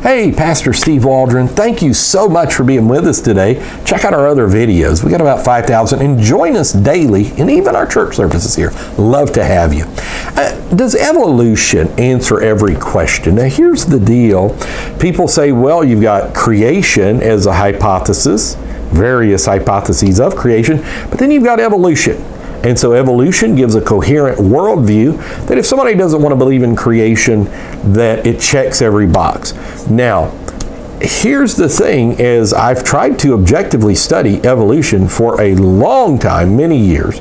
Hey, Pastor Steve Waldron, thank you so much for being with us today. Check out our other videos. We got about 5,000, and join us daily in even our church services here. Love to have you. Does evolution answer every question? Now, here's the deal. People say, well, you've got creation as a hypothesis, various hypotheses of creation, but then you've got evolution. And so evolution gives a coherent worldview that if somebody doesn't want to believe in creation, that it checks every box. Now, here's the thing, is I've tried to objectively study evolution for a long time, many years,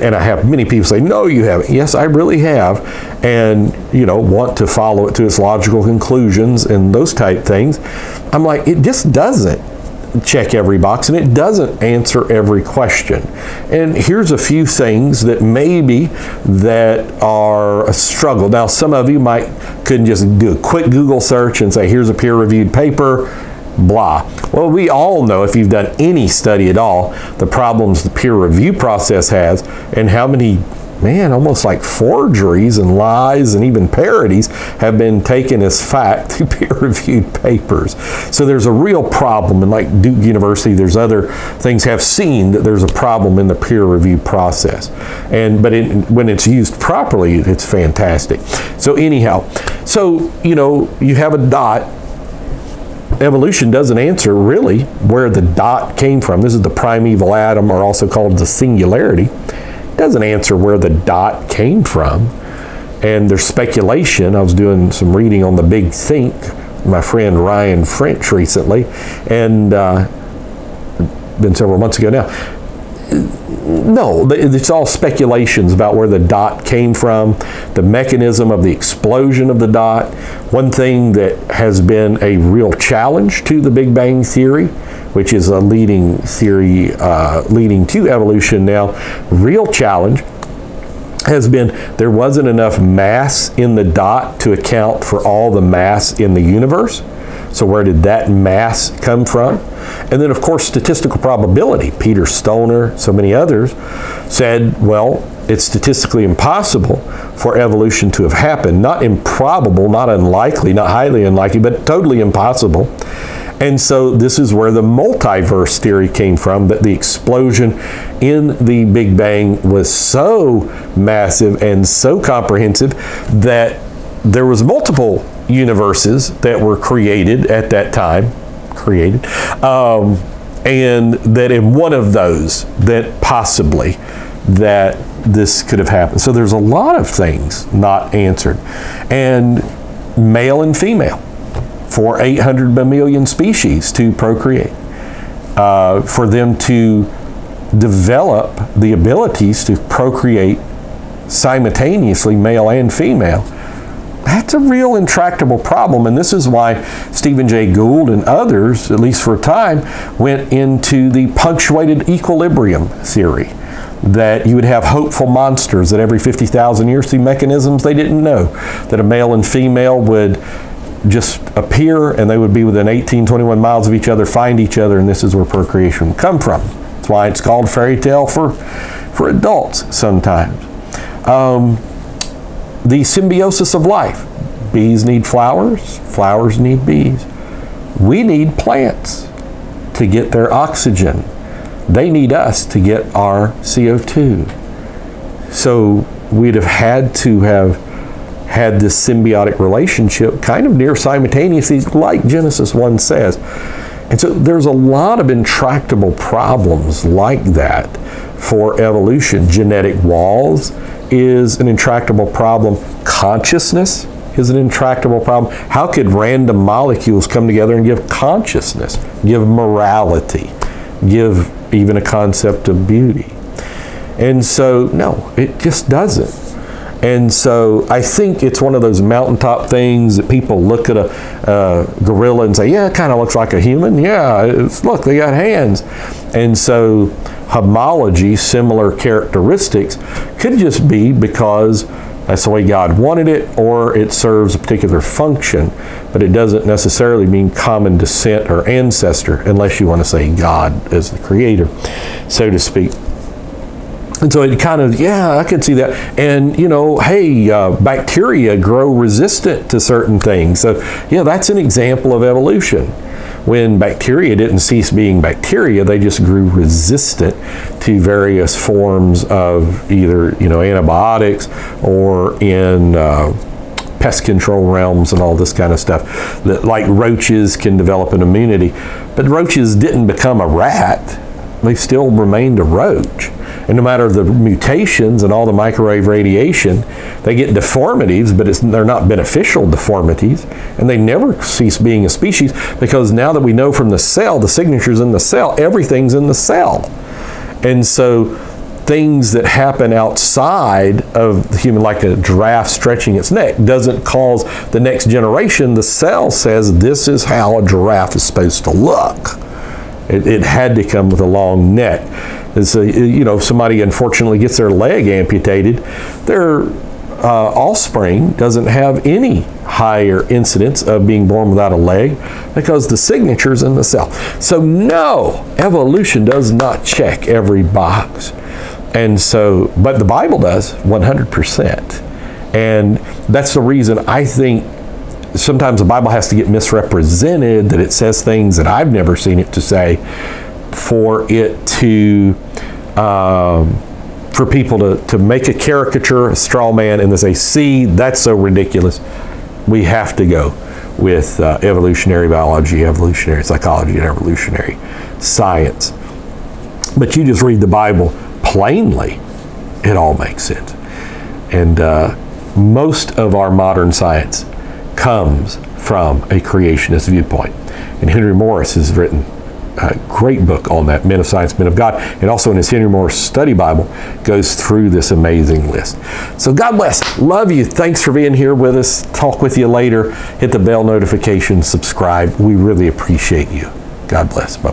and I have many people say, no, you haven't. Yes, I really have, and want to follow it to its logical conclusions and those type things. I'm like, it just doesn't check every box, and it doesn't answer every question. And here's a few things that maybe that are a struggle. Now, some of you couldn't just do a quick Google search and say, here's a peer-reviewed paper, blah. Well, we all know, if you've done any study at all, the problems the peer review process has, and how many almost like forgeries and lies and even parodies have been taken as fact through peer-reviewed papers. So there's a real problem, and like Duke University, there's other things have seen that there's a problem in the peer review process. But when it's used properly, it's fantastic. So anyhow, you have a dot. Evolution doesn't answer really where the dot came from. This is the primeval atom, or also called the singularity. Doesn't answer where the dot came from. And there's speculation. I was doing some reading on the Big Think, my friend Ryan French recently, and been several months ago now. No, it's all speculations about where the dot came from, the mechanism of the explosion of the dot. One thing that has been a real challenge to the Big Bang Theory, which is a leading theory leading to evolution now, real challenge has been there wasn't enough mass in the dot to account for all the mass in the universe. So where did that mass come from? And then, of course, statistical probability. Peter Stoner, so many others, said, well, it's statistically impossible for evolution to have happened. Not improbable, not unlikely, not highly unlikely, but totally impossible. And so this is where the multiverse theory came from, that the explosion in the Big Bang was so massive and so comprehensive that there was multiple universes that were created at that time, and that in one of those, that possibly that this could have happened. So there's a lot of things not answered. And male and female, for 800 mammalian species to procreate, for them to develop the abilities to procreate simultaneously, male and female, that's a real intractable problem. And this is why Stephen Jay Gould and others, at least for a time, went into the punctuated equilibrium theory, that you would have hopeful monsters that every 50,000 years through mechanisms they didn't know, that a male and female would just appear and they would be within 18, 21 miles of each other, find each other, and this is where procreation would come from. That's why it's called fairy tale for adults sometimes. The symbiosis of life. Bees need flowers, flowers need bees. We need plants to get their oxygen. They need us to get our CO2. So we'd have had to have had this symbiotic relationship kind of near simultaneously, like Genesis 1 says. And so there's a lot of intractable problems like that for evolution. Genetic walls is an intractable problem. Consciousness is an intractable problem. How could random molecules come together and give consciousness, give morality, give even a concept of beauty? And so, no, it just doesn't. And so I think it's one of those mountaintop things that people look at a gorilla and say, yeah, it kind of looks like a human. Yeah, look, they got hands. And so homology, similar characteristics, could just be because that's the way God wanted it, or it serves a particular function, but it doesn't necessarily mean common descent or ancestor, unless you want to say God as the creator, so to speak. And so it kind of, yeah, I can see that. And, you know, hey, bacteria grow resistant to certain things. So, yeah, that's an example of evolution. When bacteria didn't cease being bacteria, they just grew resistant to various forms of either, you know, antibiotics or in pest control realms and all this kind of stuff. That, like roaches can develop an immunity. But roaches didn't become a rat. They still remained a roach. And no matter the mutations and all the microwave radiation, they get deformities, but they're not beneficial deformities. And they never cease being a species, because now that we know from the cell, the signatures in the cell, everything's in the cell. And so things that happen outside of the human, like a giraffe stretching its neck, doesn't cause the next generation. The cell says this is how a giraffe is supposed to look. It had to come with a long neck. And so, you know, if somebody unfortunately gets their leg amputated, their offspring doesn't have any higher incidence of being born without a leg, because the signature's in the cell. So no, evolution does not check every box. And so, but the Bible does 100%. And that's the reason I think sometimes the Bible has to get misrepresented, that it says things that I've never seen it to say, for it to, for people to make a caricature, a straw man, and they say, see, that's so ridiculous. We have to go with evolutionary biology, evolutionary psychology, and evolutionary science. But you just read the Bible plainly, it all makes sense. And most of our modern science comes from a creationist viewpoint. And Henry Morris has written a great book on that, Men of Science, Men of God, and also in his Henry Morris Study Bible goes through this amazing list. So God bless. Love you. Thanks for being here with us. Talk with you later. Hit the bell notification, subscribe. We really appreciate you. God bless. Bye.